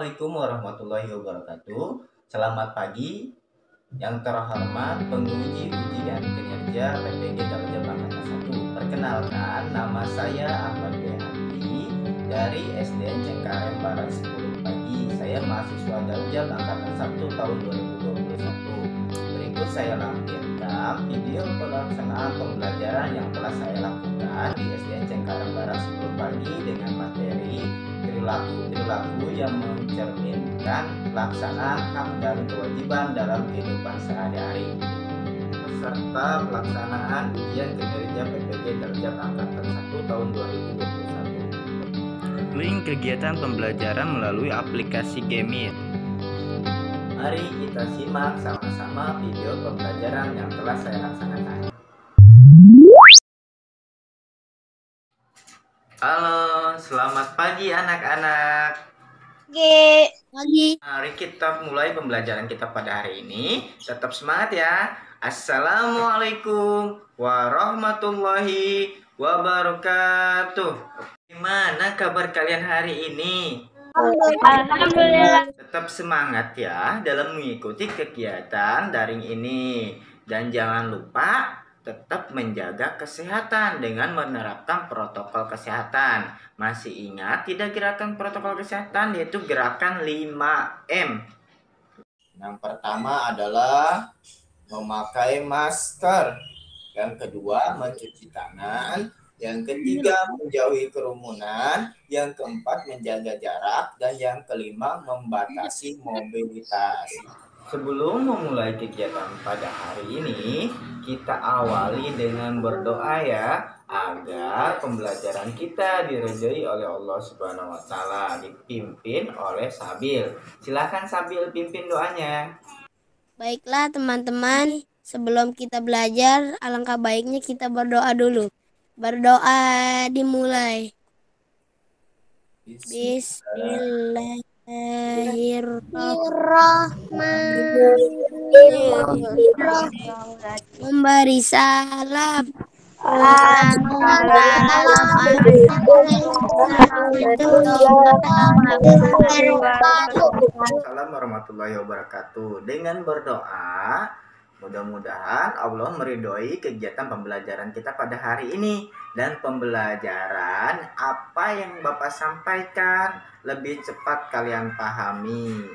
Assalamualaikum warahmatullahi wabarakatuh. Selamat pagi yang terhormat penguji ujian kinerja PPG Darjah Angkatan 1. Perkenalkan, nama saya Ahmad Behandi dari SDN Cengkareng Barat 10 pagi. Saya mahasiswa Darjah Angkatan 1 tahun 2021. Berikut saya lampirkan video pelaksanaan pembelajaran yang telah saya lakukan di SDN Cengkareng Barat 10 pagi dengan materi perilaku yang mencerminkan pelaksanaan hak dan kewajiban dalam kehidupan sehari-hari serta pelaksanaan ujian kinerja PPG Darjah Angkatan 1 tahun 2021. Link kegiatan pembelajaran melalui aplikasi Gemit. Mari kita simak sama-sama video pembelajaran yang telah saya laksanakan. Halo, selamat pagi anak-anak. Pagi. Mari kita mulai pembelajaran kita pada hari ini. Tetap semangat ya. Assalamualaikum warahmatullahi wabarakatuh. Gimana kabar kalian hari ini? Alhamdulillah. Tetap semangat ya dalam mengikuti kegiatan daring ini. Dan jangan lupa tetap menjaga kesehatan dengan menerapkan protokol kesehatan. Masih ingat tidak gerakan protokol kesehatan, yaitu gerakan 5M. Yang pertama adalah memakai masker. Yang kedua mencuci tangan. Yang ketiga menjauhi kerumunan. Yang keempat menjaga jarak. Dan yang kelima membatasi mobilitas. Sebelum memulai kegiatan pada hari ini, kita awali dengan berdoa ya, agar pembelajaran kita diridhoi oleh Allah Subhanahu wa taala, dipimpin oleh Sabil. Silakan Sabil pimpin doanya. Baiklah teman-teman, sebelum kita belajar, alangkah baiknya kita berdoa dulu. Berdoa dimulai. Bismillahirrahmanirrahim. Memberi salam. Assalamualaikum warahmatullahi wabarakatuh. Dengan berdoa, mudah-mudahan Allah meridhoi kegiatan pembelajaran kita pada hari ini. Dan pembelajaran apa yang Bapak sampaikan lebih cepat kalian pahami.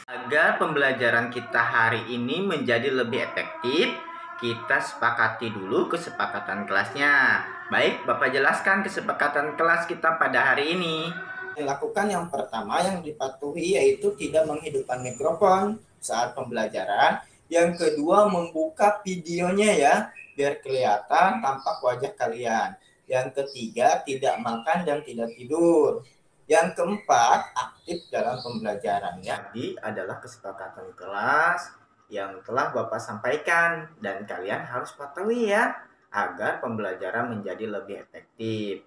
Agar pembelajaran kita hari ini menjadi lebih efektif, kita sepakati dulu kesepakatan kelasnya. Baik, Bapak jelaskan kesepakatan kelas kita pada hari ini. Lakukan yang pertama yang dipatuhi yaitu tidak menghidupkan mikrofon saat pembelajaran. Yang kedua membuka videonya ya, biar kelihatan tampak wajah kalian. Yang ketiga tidak makan dan tidak tidur. Yang keempat aktif dalam pembelajaran ya. Jadi adalah kesepakatan kelas yang telah Bapak sampaikan dan kalian harus patuhi ya agar pembelajaran menjadi lebih efektif.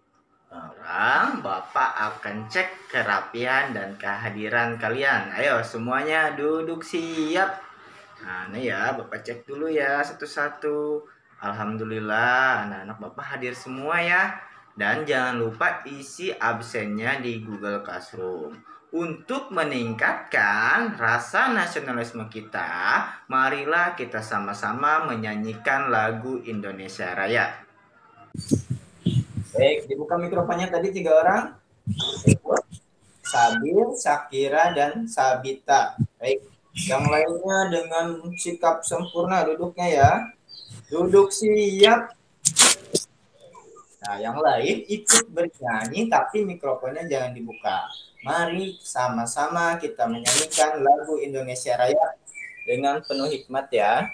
Sekarang Bapak akan cek kerapian dan kehadiran kalian. Ayo semuanya duduk siap. Nah ini ya Bapak cek dulu ya satu-satu. Alhamdulillah anak-anak Bapak hadir semua ya. Dan jangan lupa isi absennya di Google Classroom. Untuk meningkatkan rasa nasionalisme kita, marilah kita sama-sama menyanyikan lagu Indonesia Raya. Baik, dibuka mikrofonnya tadi 3 orang. Sabil, Sakira, dan Sabita. Baik, yang lainnya dengan sikap sempurna duduknya ya. Duduk siap. Nah, yang lain ikut bernyanyi tapi mikrofonnya jangan dibuka. Mari sama-sama kita menyanyikan lagu Indonesia Raya dengan penuh hikmat ya.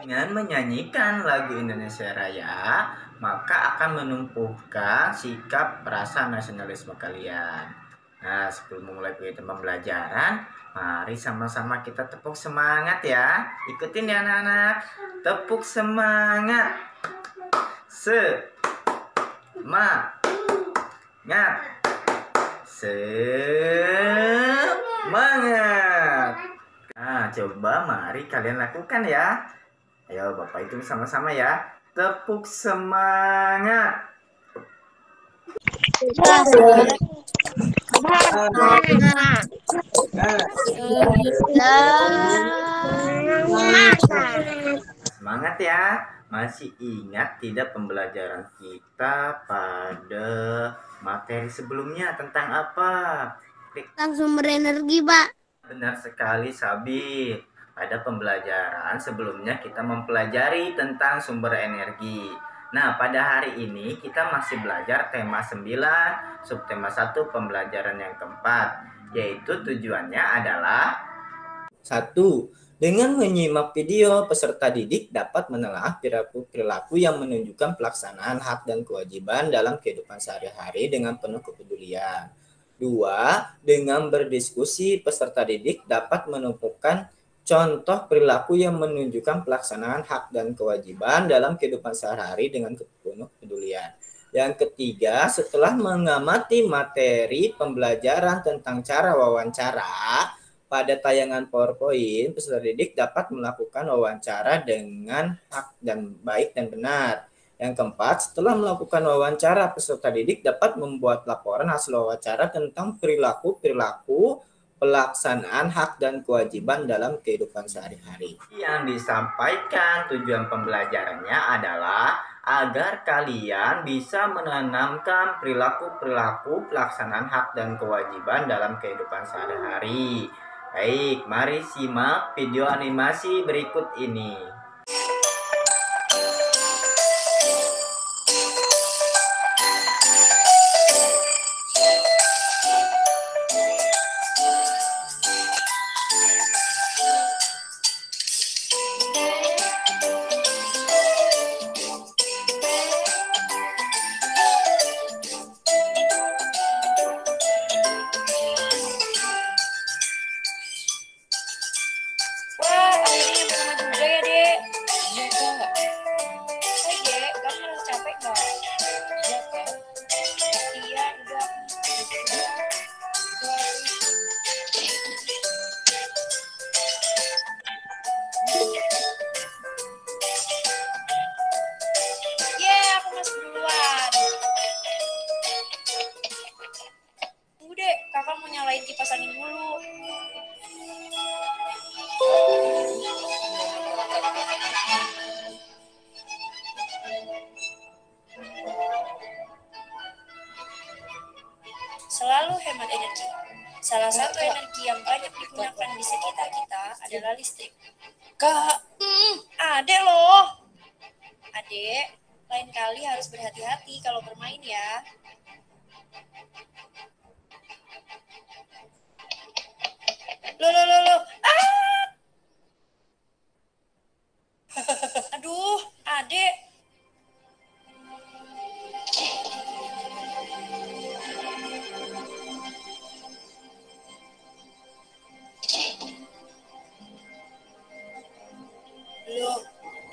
Dengan menyanyikan lagu Indonesia Raya, maka akan menumbuhkan sikap rasa nasionalisme kalian. Nah, sebelum memulai kegiatan pembelajaran, mari sama-sama kita tepuk semangat ya. Ikutin ya anak-anak. Tepuk semangat. Semangat. Semangat. Nah, coba mari kalian lakukan ya. Ayo Bapak hitung sama-sama ya. Tepuk semangat. Semangat ya. Masih ingat tidak pembelajaran kita pada materi sebelumnya tentang apa? Tentang sumber energi, Pak. Benar sekali, Sabi. Pada pembelajaran sebelumnya kita mempelajari tentang sumber energi. Nah, pada hari ini kita masih belajar tema 9, subtema 1 pembelajaran yang keempat, yaitu tujuannya adalah 1. Dengan menyimak video, peserta didik dapat menelaah perilaku yang menunjukkan pelaksanaan hak dan kewajiban dalam kehidupan sehari-hari dengan penuh kepedulian. 2. Dengan berdiskusi, peserta didik dapat menemukan contoh perilaku yang menunjukkan pelaksanaan hak dan kewajiban dalam kehidupan sehari-hari dengan penuh kepedulian. Yang ketiga, setelah mengamati materi pembelajaran tentang cara wawancara, pada tayangan PowerPoint, peserta didik dapat melakukan wawancara dengan hak dan baik dan benar. Yang keempat, setelah melakukan wawancara, peserta didik dapat membuat laporan hasil wawancara tentang perilaku pelaksanaan hak dan kewajiban dalam kehidupan sehari-hari. Yang disampaikan tujuan pembelajarannya adalah agar kalian bisa menanamkan perilaku pelaksanaan hak dan kewajiban dalam kehidupan sehari-hari. Baik, mari simak video animasi berikut ini. Kakak mau nyalain kipas angin dulu. Selalu hemat energi. Salah satu energi yang banyak digunakan di sekitar kita adalah listrik. Kak, adek loh. Adek, lain kali harus berhati-hati kalau bermain ya. Loh. Aduh, adek. Loh,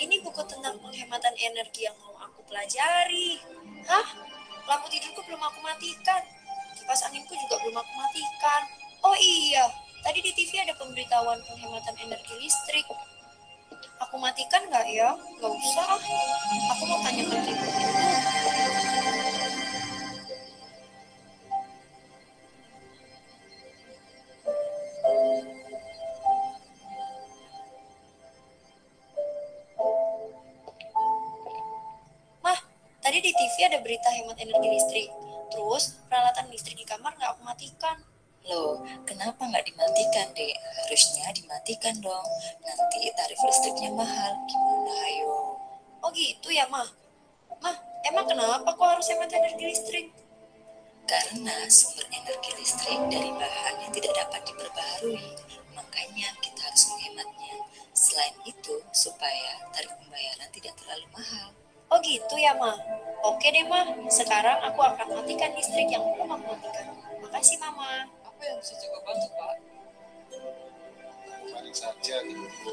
ini buku tentang penghematan energi yang mau aku pelajari. Hah? Lampu tidurku belum aku matikan. Kipas anginku juga belum aku matikan. Oh iya, tadi di TV ada pemberitahuan penghematan energi listrik. Aku matikan nggak ya? Nggak usah. Aku mau tanya ke ibu. Mah, tadi di TV ada berita hemat energi listrik. Terus peralatan listrik di kamar nggak aku matikan. Loh, kenapa nggak dimatikan, Dek? Harusnya dimatikan dong. Nanti tarif listriknya mahal. Gimana, ayo? Oh gitu ya, Mah? Mah, emang kenapa kok harus hemat energi listrik? Karena sumber energi listrik dari bahan yang tidak dapat diperbaharui. Makanya kita harus menghematnya. Selain itu, supaya tarif pembayaran tidak terlalu mahal. Oh gitu ya, Mah? Oke deh, Mah. Sekarang aku akan matikan listrik yang belum aku matikan. Makasih, Mama. Apa yang bisa coba bantu, Pak? Mari saja gitu.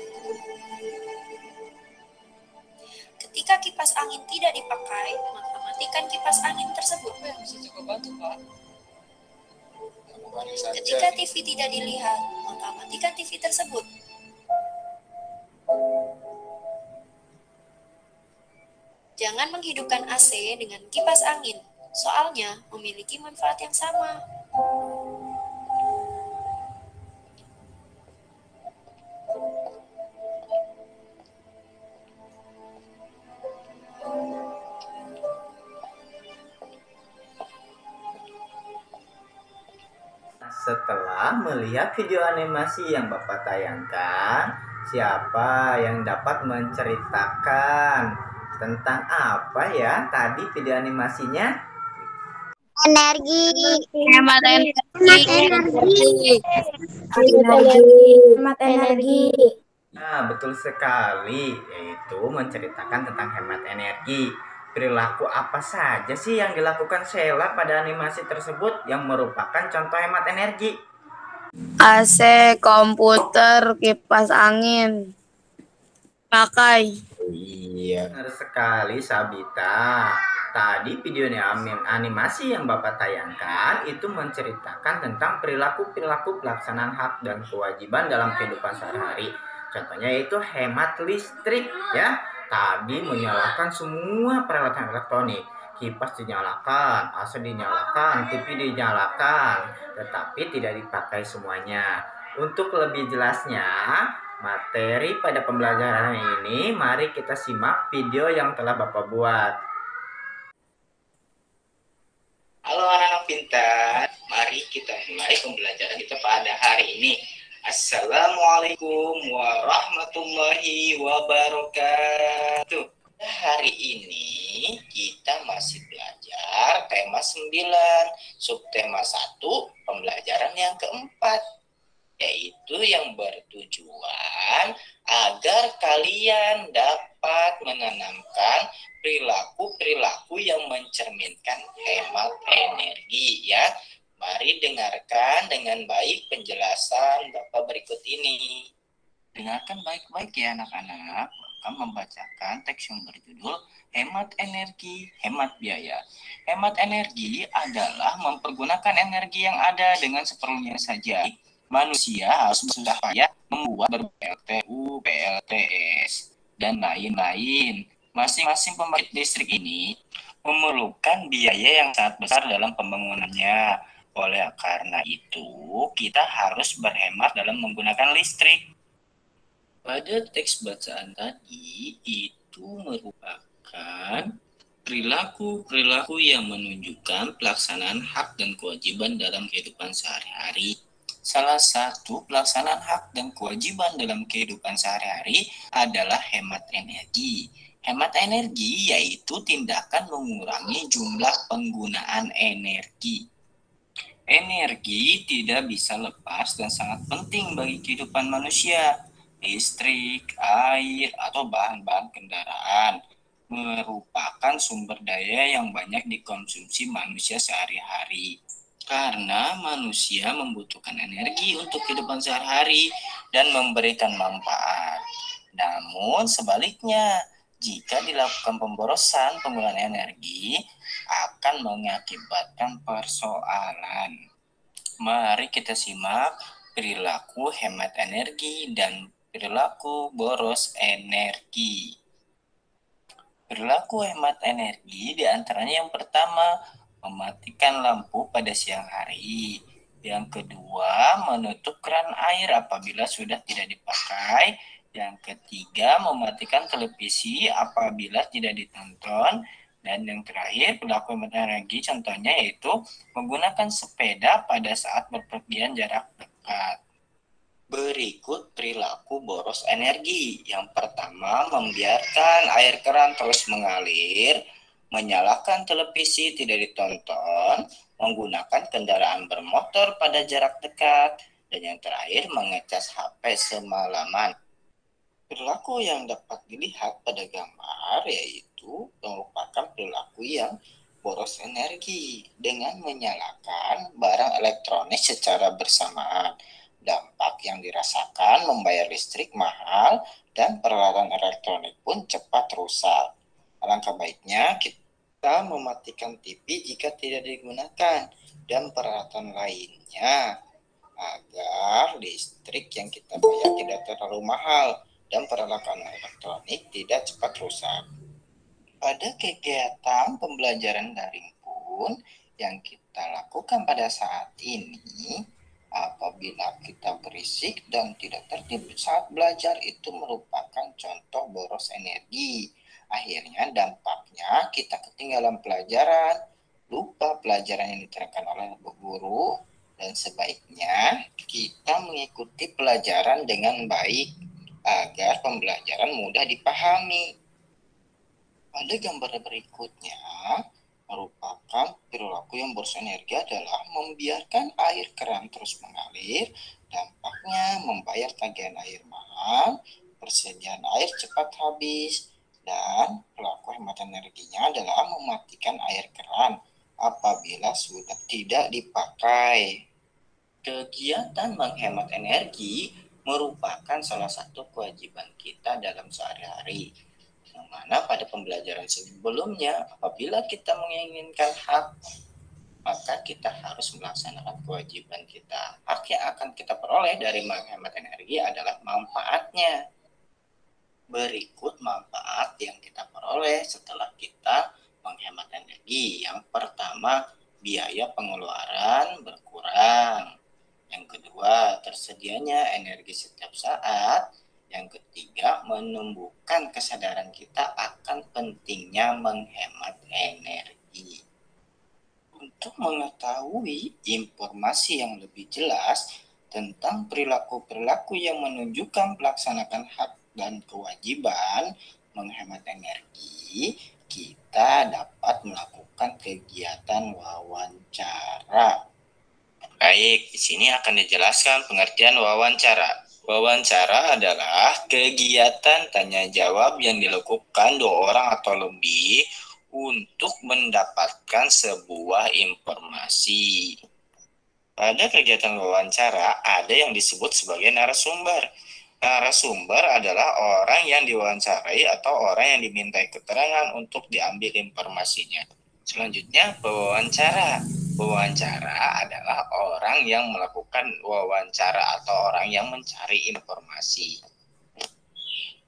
Ketika kipas angin tidak dipakai, maka matikan kipas angin tersebut. Apa yang bisa coba bantu, Pak? Mari saja. Ketika TV tidak dilihat, maka matikan TV tersebut. menghidupkan AC dengan kipas angin, soalnya memiliki manfaat yang sama. Setelah melihat video animasi yang Bapak tayangkan, siapa yang dapat menceritakan tentang apa ya tadi video animasinya? Energi. Hemat Hemat energi. Hemat energi. Nah, betul sekali, yaitu menceritakan tentang hemat energi. Perilaku apa saja sih yang dilakukan Sheila pada animasi tersebut yang merupakan contoh hemat energi? AC, komputer, kipas angin. Pakai. Iya, benar sekali Sabita. Tadi video animasi yang Bapak tayangkan itu menceritakan tentang perilaku-perilaku pelaksanaan hak dan kewajiban dalam kehidupan sehari-hari. Contohnya yaitu hemat listrik ya. Tadi menyalakan semua peralatan elektronik. Kipas dinyalakan, AC dinyalakan, TV dinyalakan, tetapi tidak dipakai semuanya. Untuk lebih jelasnya, materi pada pembelajaran ini, mari kita simak video yang telah Bapak buat. Halo anak-anak pintar, mari kita mulai pembelajaran kita pada hari ini. Assalamualaikum warahmatullahi wabarakatuh. Hari ini kita masih belajar tema 9, subtema 1, pembelajaran yang keempat, yaitu yang bertujuan agar kalian dapat menanamkan perilaku-perilaku yang mencerminkan hemat energi ya. Mari dengarkan dengan baik penjelasan Bapak berikut ini. Dengarkan baik-baik ya anak-anak. Bapak membacakan teks yang berjudul Hemat Energi, Hemat Biaya. Hemat energi adalah mempergunakan energi yang ada dengan seperlunya saja. Manusia harus bersusah payah membuat PLTU, PLTS, dan lain-lain. Masing-masing pembangkit listrik ini memerlukan biaya yang sangat besar dalam pembangunannya. Oleh karena itu, kita harus berhemat dalam menggunakan listrik. Pada teks bacaan tadi, itu merupakan perilaku-perilaku yang menunjukkan pelaksanaan hak dan kewajiban dalam kehidupan sehari-hari. Salah satu pelaksanaan hak dan kewajiban dalam kehidupan sehari-hari adalah hemat energi. Hemat energi yaitu tindakan mengurangi jumlah penggunaan energi. Energi tidak bisa lepas dan sangat penting bagi kehidupan manusia. Listrik, air, atau bahan-bahan kendaraan merupakan sumber daya yang banyak dikonsumsi manusia sehari-hari. Karena manusia membutuhkan energi untuk kehidupan sehari-hari dan memberikan manfaat. Namun sebaliknya, jika dilakukan pemborosan penggunaan energi, akan mengakibatkan persoalan. Mari kita simak perilaku hemat energi dan perilaku boros energi. Perilaku hemat energi diantaranya yang pertama, mematikan lampu pada siang hari. Yang kedua, menutup keran air apabila sudah tidak dipakai. Yang ketiga, mematikan televisi apabila tidak ditonton. Dan yang terakhir, perilaku hemat energi contohnya yaitu menggunakan sepeda pada saat berpergian jarak dekat. Berikut perilaku boros energi. Yang pertama, membiarkan air keran terus mengalir, menyalakan televisi tidak ditonton, menggunakan kendaraan bermotor pada jarak dekat, dan yang terakhir, mengecas HP semalaman. Perilaku yang dapat dilihat pada gambar yaitu merupakan perilaku yang boros energi dengan menyalakan barang elektronik secara bersamaan. Dampak yang dirasakan membayar listrik mahal dan peralatan elektronik pun cepat rusak. Alangkah baiknya kita mematikan TV jika tidak digunakan dan peralatan lainnya agar listrik yang kita bayar tidak terlalu mahal dan peralatan elektronik tidak cepat rusak. Pada kegiatan pembelajaran daring pun yang kita lakukan pada saat ini, apabila kita berisik dan tidak tertib saat belajar itu merupakan contoh boros energi. Akhirnya dampaknya kita ketinggalan pelajaran, lupa pelajaran yang diterangkan oleh guru, dan sebaiknya kita mengikuti pelajaran dengan baik agar pembelajaran mudah dipahami. Pada gambar berikutnya, merupakan perilaku yang boros energi adalah membiarkan air keran terus mengalir, dampaknya membayar tagihan air mahal, persediaan air cepat habis, dan pelaku hemat energinya adalah mematikan air keran apabila sudah tidak dipakai. Kegiatan menghemat energi merupakan salah satu kewajiban kita dalam sehari-hari. Yang mana pada pembelajaran sebelumnya, apabila kita menginginkan hak, maka kita harus melaksanakan kewajiban kita. Hak yang akan kita peroleh dari menghemat energi adalah manfaatnya. Berikut manfaat yang kita peroleh setelah kita menghemat energi. Yang pertama, biaya pengeluaran berkurang. Yang kedua, tersedianya energi setiap saat. Yang ketiga, menumbuhkan kesadaran kita akan pentingnya menghemat energi. Untuk mengetahui informasi yang lebih jelas tentang perilaku-perilaku yang menunjukkan pelaksanaan hak dan kewajiban menghemat energi, kita dapat melakukan kegiatan wawancara. Baik, di sini akan dijelaskan pengertian wawancara. Wawancara adalah kegiatan tanya jawab yang dilakukan 2 orang atau lebih untuk mendapatkan sebuah informasi. Pada kegiatan wawancara ada yang disebut sebagai narasumber. Narasumber adalah orang yang diwawancarai atau orang yang dimintai keterangan untuk diambil informasinya. Selanjutnya, pewawancara. Pewawancara adalah orang yang melakukan wawancara atau orang yang mencari informasi.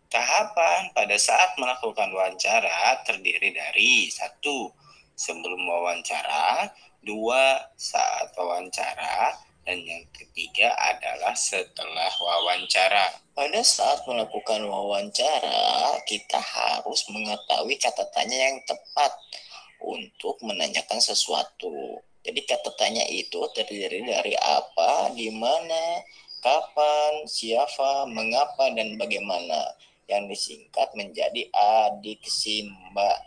Tahapan pada saat melakukan wawancara terdiri dari 1. Sebelum wawancara, 2. Saat wawancara, dan yang ketiga adalah setelah wawancara. Pada saat melakukan wawancara, kita harus mengetahui kata tanya yang tepat untuk menanyakan sesuatu. Jadi kata tanya itu terdiri dari apa, di mana, kapan, siapa, mengapa, dan bagaimana, yang disingkat menjadi adiksimba.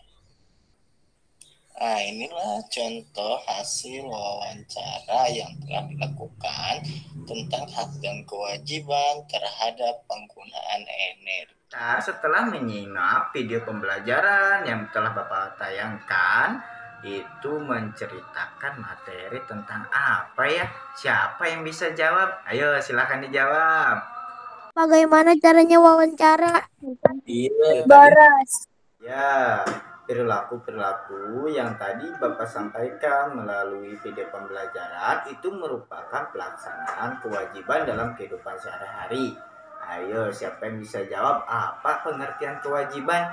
Nah, inilah contoh hasil wawancara yang telah dilakukan tentang hak dan kewajiban terhadap penggunaan energi. Nah, setelah menyimak video pembelajaran yang telah Bapak tayangkan, itu menceritakan materi tentang apa ya? Siapa yang bisa jawab? Ayo, silakan dijawab. Bagaimana caranya wawancara? Iya, Baras. ya, perilaku-perilaku yang tadi Bapak sampaikan melalui video pembelajaran itu merupakan pelaksanaan kewajiban dalam kehidupan sehari-hari. Ayo, siapa yang bisa jawab apa pengertian kewajiban?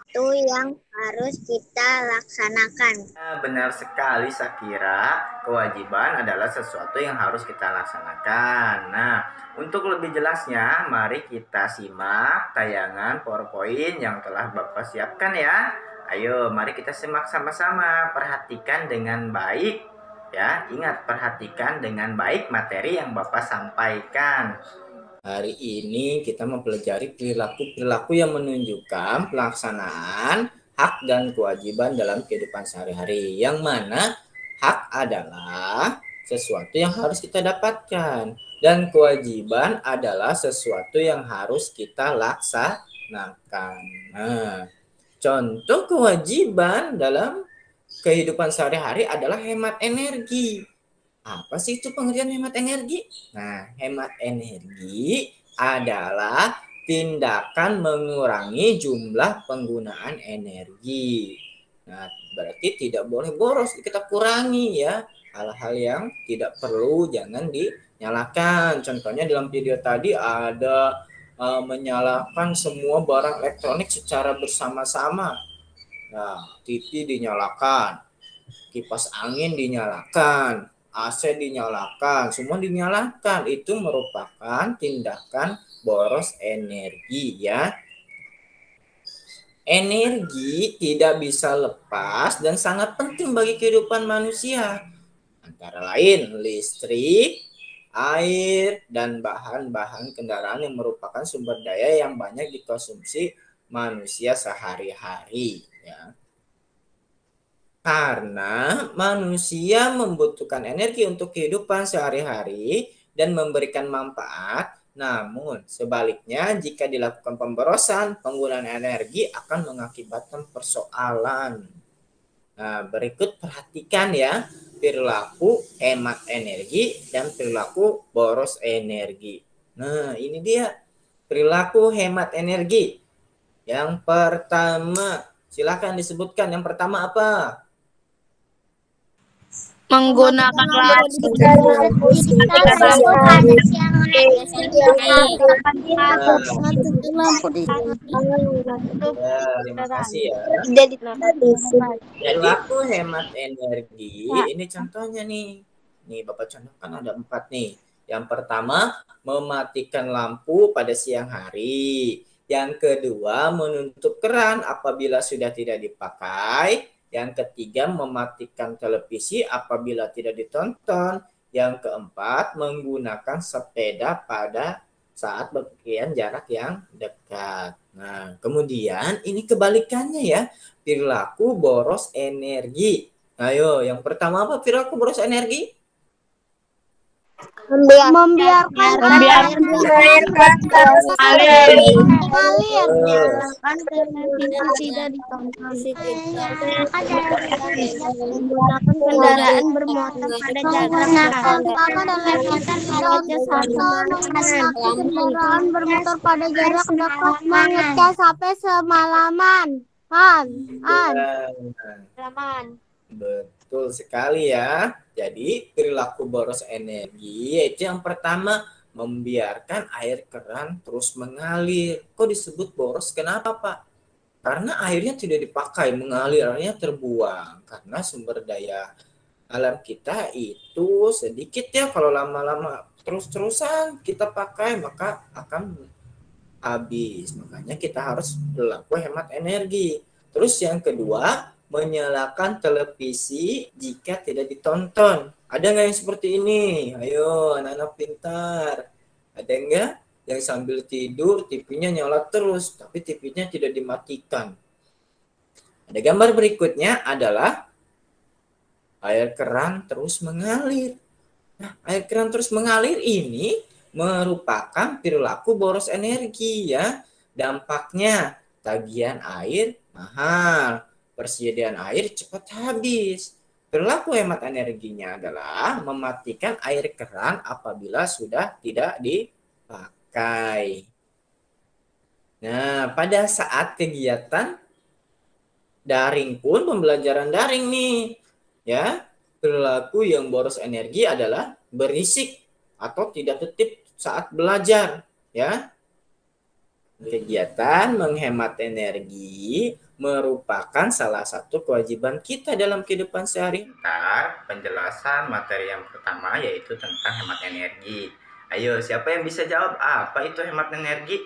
Itu yang harus kita laksanakan. Nah, benar sekali, Sakira. Kewajiban adalah sesuatu yang harus kita laksanakan. Nah, untuk lebih jelasnya, mari kita simak tayangan PowerPoint yang telah Bapak siapkan ya. Ayo, mari kita simak sama-sama. Perhatikan dengan baik ya. Ingat, perhatikan dengan baik materi yang Bapak sampaikan. Hari ini kita mempelajari perilaku-perilaku yang menunjukkan pelaksanaan hak dan kewajiban dalam kehidupan sehari-hari. Yang mana hak adalah sesuatu yang harus kita dapatkan dan kewajiban adalah sesuatu yang harus kita laksanakan. Nah, contoh kewajiban dalam kehidupan sehari-hari adalah hemat energi. Apa sih itu pengertian hemat energi? Nah, hemat energi adalah tindakan mengurangi jumlah penggunaan energi. Nah, berarti tidak boleh boros, kita kurangi ya. Hal-hal yang tidak perlu jangan dinyalakan. Contohnya dalam video tadi ada menyalakan semua barang elektronik secara bersama-sama. Nah, TV dinyalakan, kipas angin dinyalakan, AC dinyalakan, semua dinyalakan. Itu merupakan tindakan boros energi ya. Energi tidak bisa lepas dan sangat penting bagi kehidupan manusia. Antara lain listrik, air, dan bahan-bahan kendaraan yang merupakan sumber daya yang banyak dikonsumsi manusia sehari-hari ya. Karena manusia membutuhkan energi untuk kehidupan sehari-hari dan memberikan manfaat, namun sebaliknya jika dilakukan pemborosan, penggunaan energi akan mengakibatkan persoalan. Nah, berikut perhatikan ya, perilaku hemat energi dan perilaku boros energi. Nah, ini dia perilaku hemat energi. Yang pertama, silakan disebutkan. Yang pertama apa? Menggunakan lampu Terima kasih ya. Perilaku hemat energi, ini contohnya nih. Nih, Bapak contohkan ada 4 nih. Yang pertama, mematikan lampu pada siang hari. Yang kedua, menutup keran apabila sudah tidak dipakai. Yang ketiga, mematikan televisi apabila tidak ditonton. Yang keempat, menggunakan sepeda pada saat berpergian jarak yang dekat. Nah, kemudian ini kebalikannya ya, perilaku boros energi. Ayo, yang pertama apa perilaku boros energi? Membiarkan air mengalir. Tidak ditonton. Menggunakan kendaraan bermotor pada jarak dekat. Kendaraan bermotor pada jarak dekat mengecas sampai semalaman. Betul sekali ya. Jadi perilaku boros energi yaitu yang pertama, membiarkan air keran terus mengalir. Kok disebut boros? Kenapa, Pak? Karena airnya tidak dipakai, mengalir, airnya terbuang. Karena sumber daya alam kita itu sedikit ya, kalau lama-lama terus-terusan kita pakai maka akan habis. Makanya kita harus berlaku hemat energi. Terus yang kedua, menyalakan televisi jika tidak ditonton. Ada nggak yang seperti ini? Ayo anak-anak pintar. Ada nggak yang sambil tidur TV-nya nyala terus tapi TV-nya tidak dimatikan? Ada gambar berikutnya adalah air keran terus mengalir. Nah, air keran terus mengalir ini merupakan perilaku boros energi ya. Dampaknya tagihan air mahal, persediaan air cepat habis. Perilaku hemat energinya adalah mematikan air keran apabila sudah tidak dipakai. Nah, pada saat kegiatan daring pun, pembelajaran daring nih, ya, perilaku yang boros energi adalah berisik atau tidak tertib saat belajar, ya. Kegiatan menghemat energi merupakan salah satu kewajiban kita dalam kehidupan sehari-hari. Penjelasan materi yang pertama yaitu tentang hemat energi. Ayo, siapa yang bisa jawab apa itu hemat energi?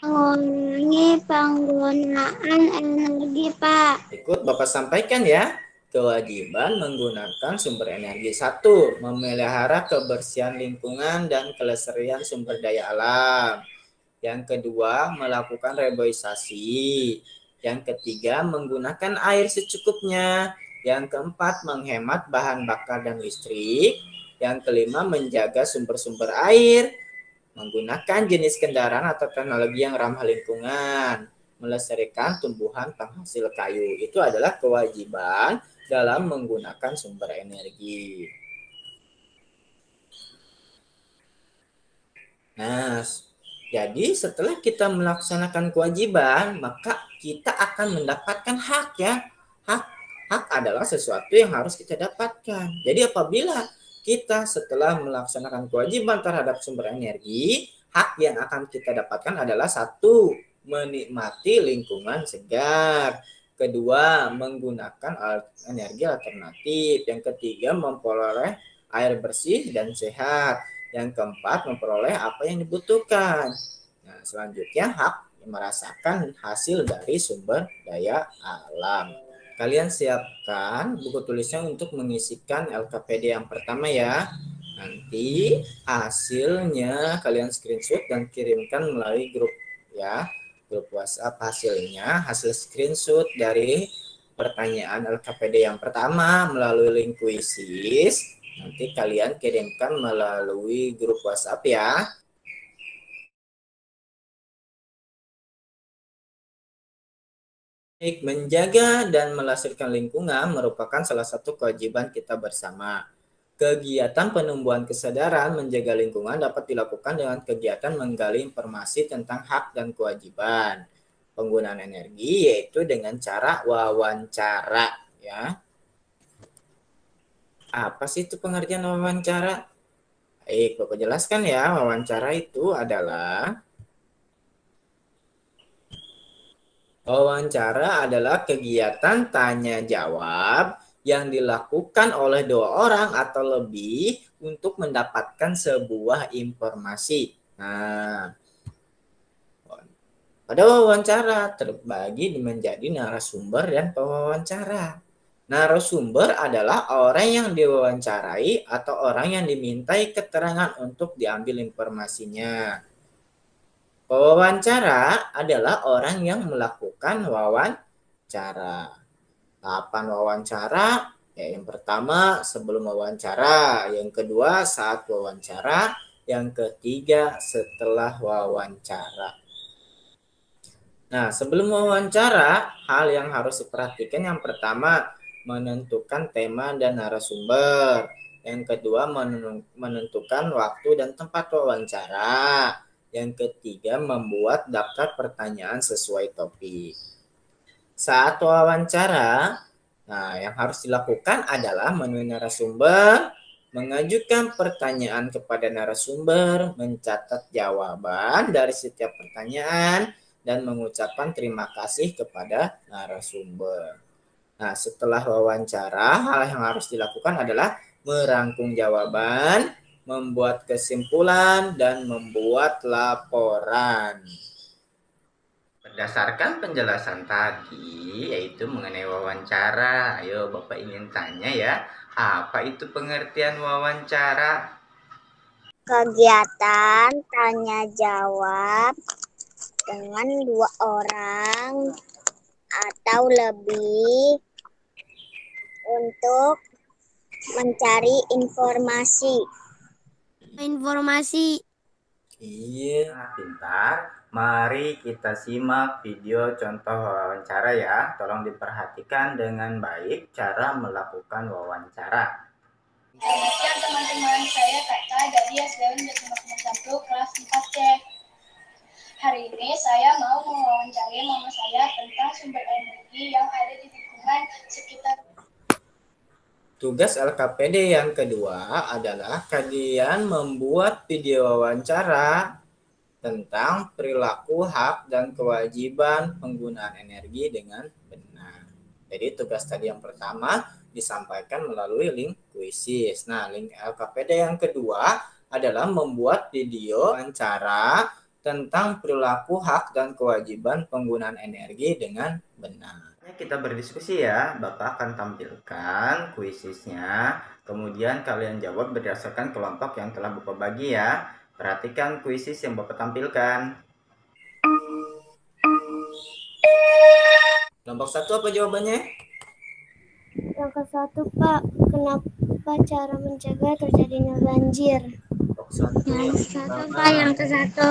Mengurangi penggunaan energi, Pak. Ikut Bapak sampaikan ya. Kewajiban menggunakan sumber energi. 1. Memelihara kebersihan lingkungan dan kelestarian sumber daya alam. Yang kedua, melakukan reboisasi. Yang ketiga, menggunakan air secukupnya. Yang keempat, menghemat bahan bakar dan listrik. Yang kelima, menjaga sumber-sumber air. Menggunakan jenis kendaraan atau teknologi yang ramah lingkungan. Melestarikan tumbuhan penghasil kayu. Itu adalah kewajiban dalam menggunakan sumber energi. Nah, jadi setelah kita melaksanakan kewajiban, maka kita akan mendapatkan hak ya. Hak adalah sesuatu yang harus kita dapatkan. Jadi apabila kita setelah melaksanakan kewajiban terhadap sumber energi, hak yang akan kita dapatkan adalah 1, menikmati lingkungan segar. Kedua, menggunakan energi alternatif. Yang ketiga, memperoleh air bersih dan sehat. Yang keempat, memperoleh apa yang dibutuhkan. Nah, selanjutnya, hak merasakan hasil dari sumber daya alam. Kalian siapkan buku tulisnya untuk mengisikan LKPD yang pertama ya. Nanti hasilnya kalian screenshot dan kirimkan melalui grup ya. Grup WhatsApp hasilnya, hasil screenshot dari pertanyaan LKPD yang pertama melalui link kuisis. Nanti kalian kirimkan melalui grup WhatsApp ya. Menjaga dan melestarikan lingkungan merupakan salah satu kewajiban kita bersama. Kegiatan penumbuhan kesadaran menjaga lingkungan dapat dilakukan dengan kegiatan menggali informasi tentang hak dan kewajiban. Penggunaan energi yaitu dengan cara wawancara ya. Apa sih itu pengertian wawancara? Baik, Bapak jelaskan ya. Wawancara itu adalah kegiatan tanya jawab yang dilakukan oleh dua orang atau lebih untuk mendapatkan sebuah informasi. Nah, pada wawancara terbagi menjadi narasumber dan pewawancara. Narasumber adalah orang yang diwawancarai atau orang yang dimintai keterangan untuk diambil informasinya. Pewawancara adalah orang yang melakukan wawancara. Tahapan wawancara, ya yang pertama sebelum wawancara, yang kedua saat wawancara, yang ketiga setelah wawancara. Nah, sebelum wawancara, hal yang harus diperhatikan yang pertama menentukan tema dan narasumber. Yang kedua menentukan waktu dan tempat wawancara. Yang ketiga, membuat daftar pertanyaan sesuai topik. Saat wawancara, nah yang harus dilakukan adalah menemui narasumber, mengajukan pertanyaan kepada narasumber, mencatat jawaban dari setiap pertanyaan, dan mengucapkan terima kasih kepada narasumber. Nah, setelah wawancara, hal yang harus dilakukan adalah merangkum jawaban, membuat kesimpulan, dan membuat laporan. Berdasarkan penjelasan tadi, yaitu mengenai wawancara, ayo Bapak ingin tanya ya, apa itu pengertian wawancara? Kegiatan tanya jawab dengan dua orang atau lebih untuk mencari informasi. Iya, pintar. Mari kita simak video contoh wawancara ya. Tolong diperhatikan dengan baik cara melakukan wawancara. Selamat siang teman-teman, saya Tata dari SDN Negeri 1 kelas 4C. Hari ini saya mau mewawancarai mama saya tentang sumber energi yang ada di lingkungan sekitar. Tugas LKPD yang kedua adalah kalian membuat video wawancara tentang perilaku hak dan kewajiban penggunaan energi dengan benar. Jadi tugas tadi yang pertama disampaikan melalui link kuisis. Nah, link LKPD yang kedua adalah membuat video wawancara tentang perilaku hak dan kewajiban penggunaan energi dengan benar. Kita berdiskusi ya, Bapak akan tampilkan kuisisnya, kemudian kalian jawab berdasarkan kelompok yang telah Bapak bagi ya. Perhatikan kuisis yang Bapak tampilkan. Kelompok 1 apa jawabannya? Yang ke satu, Pak, kenapa cara mencegah terjadinya banjir? Kelompok 1. Yang satu, Pak, yang ke satu.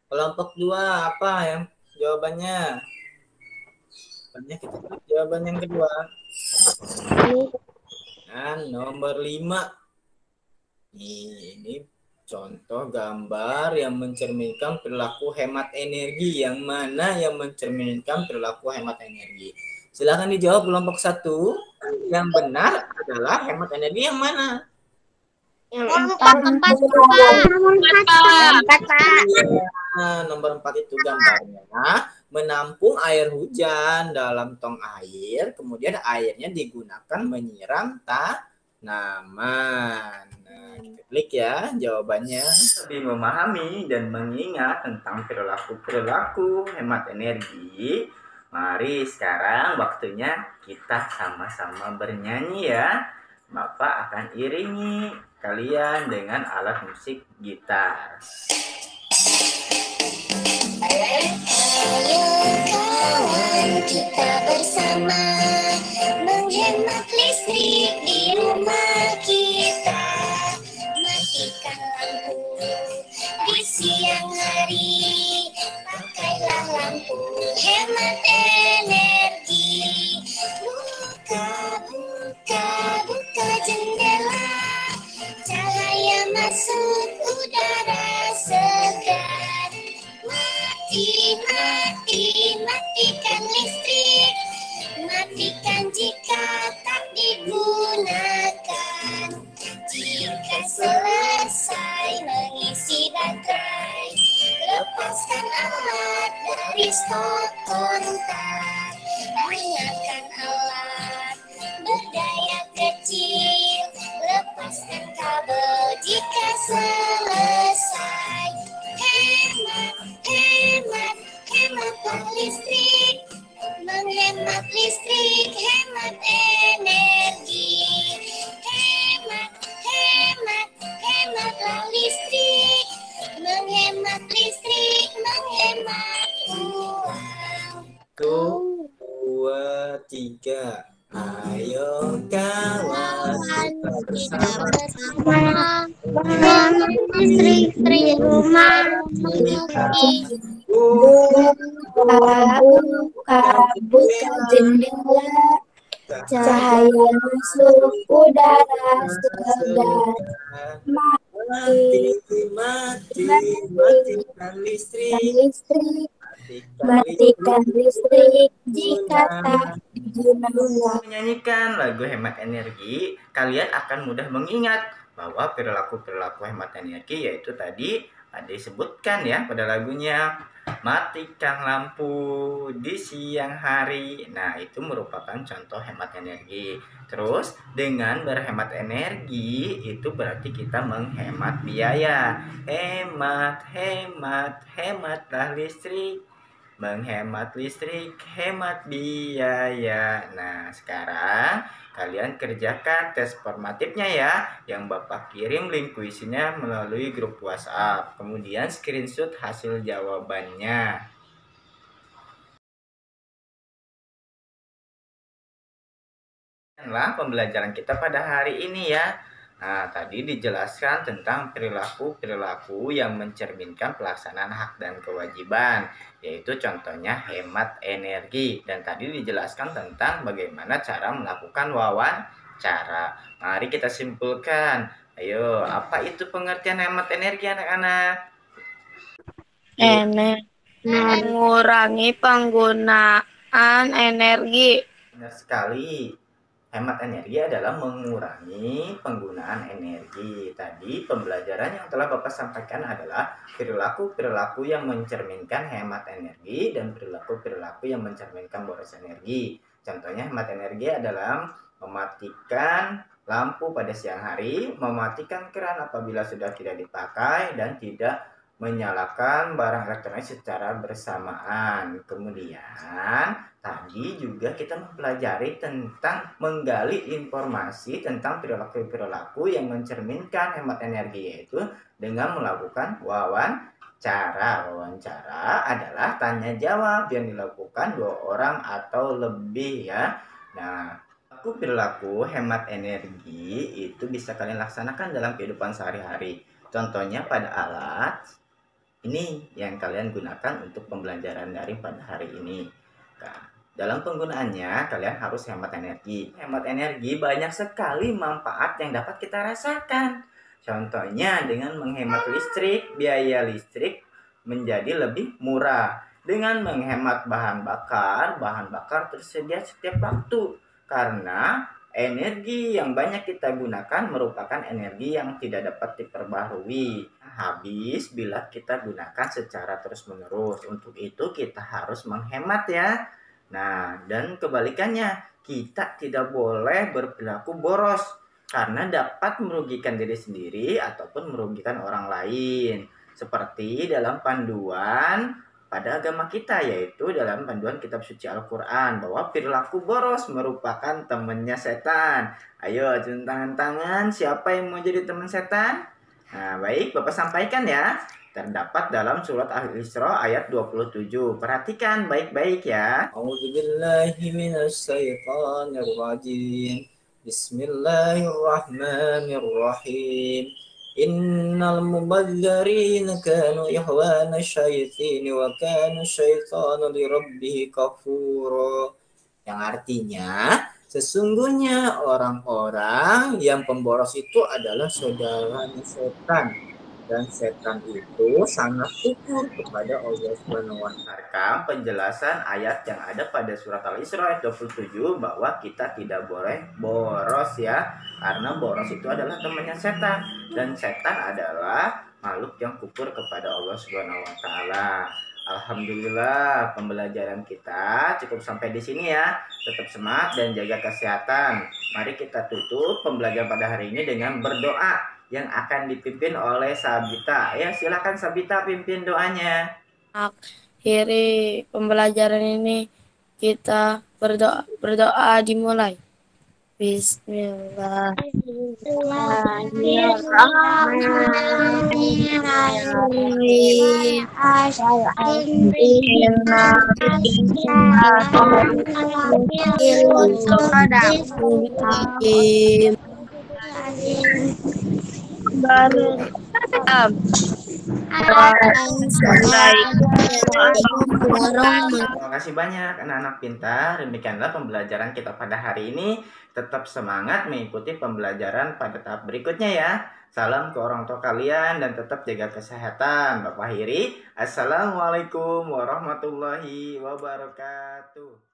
Kelompok 2 apa yang jawabannya? Kita lihat jawaban yang kedua. Nah, nomor 5. Ini contoh gambar yang mencerminkan perilaku hemat energi. Yang mana yang mencerminkan perilaku hemat energi? Silakan dijawab kelompok 1. Yang benar adalah hemat energi yang mana? Yang empat, Pak. Empat, Pak. Nah, nomor 4 itu gambarnya menampung air hujan dalam tong air, kemudian airnya digunakan menyiram tanaman. Nah, kita klik ya jawabannya. Lebih memahami dan mengingat tentang perilaku hemat energi, mari sekarang waktunya kita sama-sama bernyanyi ya. Bapak akan iringi kalian dengan alat musik gitar. Ayo kawan, kita bersama menghemat listrik di rumah kita. Matikan lampu di siang hari, pakailah lampu hemat energi. Buka jendela, cahaya masuk udara segar. Matikan listrik, matikan jika tak digunakan. Jika selesai mengisi baterai, lepaskan alat dari stok kontak. Ingatkan alat berdaya kecil, lepaskan kabel jika selesai. Hematlah listrik, menghemat listrik, hemat energi. Hematlah listrik, menghemat uang. 1, 2, 3. Ayo kawan, kita bersama Menghemat listrik di rumah kita. Buka jendela, cahaya masuk udara segar. Matikan listrik, Matikan listrik jika tak digunakan. Menyanyikan lagu hemat energi, kalian akan mudah mengingat bahwa perilaku hemat energi yaitu tadi disebutkan ya pada lagunya. Matikan lampu di siang hari. Nah, itu merupakan contoh hemat energi. Terus, dengan berhemat energi itu berarti kita menghemat biaya. Hematlah listrik. Menghemat listrik, hemat biaya. Nah, sekarang kalian kerjakan tes formatifnya ya, yang Bapak kirim link kuisinya melalui grup WhatsApp. Kemudian screenshot hasil jawabannya. Inilah pembelajaran kita pada hari ini ya. Nah, tadi dijelaskan tentang perilaku yang mencerminkan pelaksanaan hak dan kewajiban, yaitu contohnya hemat energi. Dan tadi dijelaskan tentang bagaimana cara melakukan wawancara. Mari kita simpulkan. Ayo, apa itu pengertian hemat energi anak-anak? Mengurangi penggunaan energi. Benar sekali. Hemat energi adalah mengurangi penggunaan energi. Tadi pembelajaran yang telah Bapak sampaikan adalah perilaku yang mencerminkan hemat energi dan perilaku yang mencerminkan boros energi. Contohnya hemat energi adalah mematikan lampu pada siang hari, mematikan keran apabila sudah tidak dipakai, dan tidak menyalakan barang elektronik secara bersamaan. Kemudian tadi juga kita mempelajari tentang menggali informasi tentang perilaku yang mencerminkan hemat energi, yaitu dengan melakukan wawancara. Wawancara adalah tanya jawab yang dilakukan 2 orang atau lebih ya. Nah, perilaku hemat energi itu bisa kalian laksanakan dalam kehidupan sehari-hari. Contohnya pada alat ini yang kalian gunakan untuk pembelajaran daring pada hari ini. Nah, dalam penggunaannya kalian harus hemat energi. Hemat energi banyak sekali manfaat yang dapat kita rasakan. Contohnya dengan menghemat listrik, biaya listrik menjadi lebih murah. Dengan menghemat bahan bakar tersedia setiap waktu. Karena energi yang banyak kita gunakan merupakan energi yang tidak dapat diperbaharui. Habis bila kita gunakan secara terus-menerus. Untuk itu kita harus menghemat ya. Nah, dan kebalikannya, kita tidak boleh berperilaku boros karena dapat merugikan diri sendiri ataupun merugikan orang lain. Seperti dalam panduan pada agama kita, yaitu dalam panduan kitab suci Al-Quran, bahwa perilaku boros merupakan temannya setan. Ayo centang tangan, siapa yang mau jadi teman setan? Nah, baik, Bapak sampaikan ya. Terdapat dalam surat Al-Isra ayat 27. Perhatikan baik-baik ya. A'udzubillahi minasyaitonirrajim. Bismillahirrahmanirrahim. Innal mubadzirina kanu ikhwana syaitini wa kana syaitanu lirabbih kafura. Yang artinya, sesungguhnya orang-orang yang pemboros itu adalah saudaranya setan. Dan setan itu sangat kufur kepada Allah Subhanahu wa Ta'ala. Penjelasan ayat yang ada pada surat Al-Isra ayat 27 bahwa kita tidak boleh boros ya. Karena boros itu adalah temannya setan. Dan setan adalah makhluk yang kufur kepada Allah Subhanahu wa Ta'ala. Alhamdulillah, pembelajaran kita cukup sampai di sini ya. Tetap semangat dan jaga kesehatan. Mari kita tutup pembelajaran pada hari ini dengan berdoa yang akan dipimpin oleh Sabita. Ya, silakan Sabita pimpin doanya. Akhiri pembelajaran ini kita berdoa dimulai. Bismillahirrahmanirrahim. Terima kasih banyak anak-anak pintar. Demikianlah pembelajaran kita pada hari ini. Tetap semangat mengikuti pembelajaran pada tahap berikutnya ya. Salam ke orang tua kalian dan tetap jaga kesehatan. Bapak akhiri. Assalamualaikum warahmatullahi wabarakatuh.